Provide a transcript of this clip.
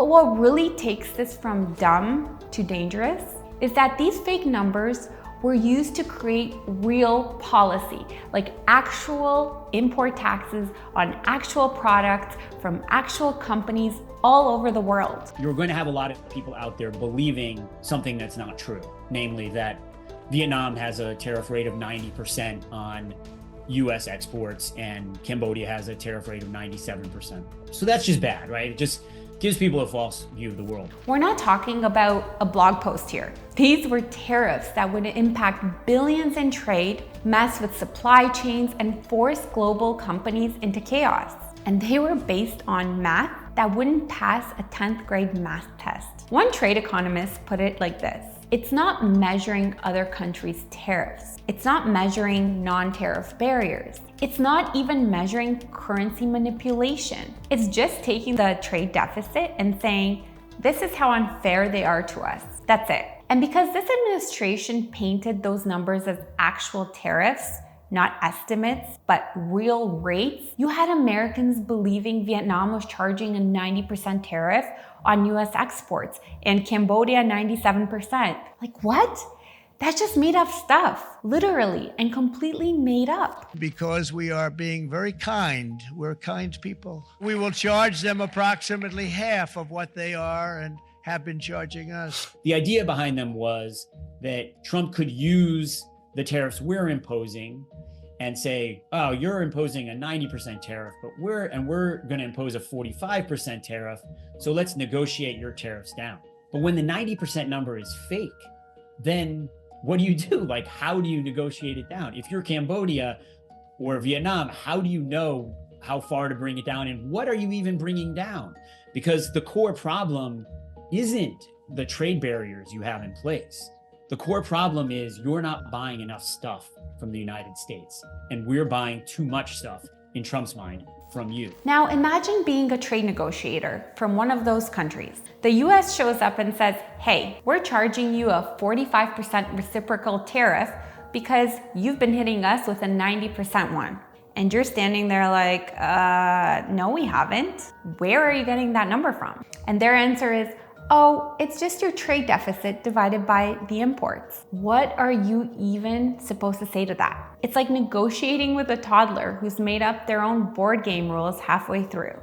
But what really takes this from dumb to dangerous is that these fake numbers were used to create real policy, like actual import taxes on actual products from actual companies all over the world. You're going to have a lot of people out there believing something that's not true, namely that Vietnam has a tariff rate of 90% on US exports and Cambodia has a tariff rate of 97%. So that's just bad, right? It just gives people a false view of the world. We're not talking about a blog post here. These were tariffs that would impact billions in trade, mess with supply chains, and force global companies into chaos. And they were based on math that wouldn't pass a 10th grade math test. One trade economist put it like this: it's not measuring other countries' tariffs. It's not measuring non-tariff barriers. It's not even measuring currency manipulation. It's just taking the trade deficit and saying, this is how unfair they are to us. That's it. And because this administration painted those numbers as actual tariffs, not estimates, but real rates, you had Americans believing Vietnam was charging a 90% tariff on US exports and Cambodia 97%. Like, what? That's just made up stuff, literally, and completely made up. Because we are being very kind. We're kind people. We will charge them approximately half of what they are and have been charging us. The idea behind them was that Trump could use the tariffs we're imposing and say, oh, you're imposing a 90% tariff, but we're going to impose a 45% tariff, so let's negotiate your tariffs down. But when the 90% number is fake, then what do you do? Like, how do you negotiate it down? If you're Cambodia or Vietnam, how do you know how far to bring it down? And what are you even bringing down? Because the core problem isn't the trade barriers you have in place. The core problem is you're not buying enough stuff from the United States, and we're buying too much stuff, in Trump's mind, from you. Now imagine being a trade negotiator from one of those countries. The US shows up and says, hey, we're charging you a 45% reciprocal tariff because you've been hitting us with a 90% one. And you're standing there like, no, we haven't. Where are you getting that number from? And their answer is, oh, it's just your trade deficit divided by the imports. What are you even supposed to say to that? It's like negotiating with a toddler who's made up their own board game rules halfway through.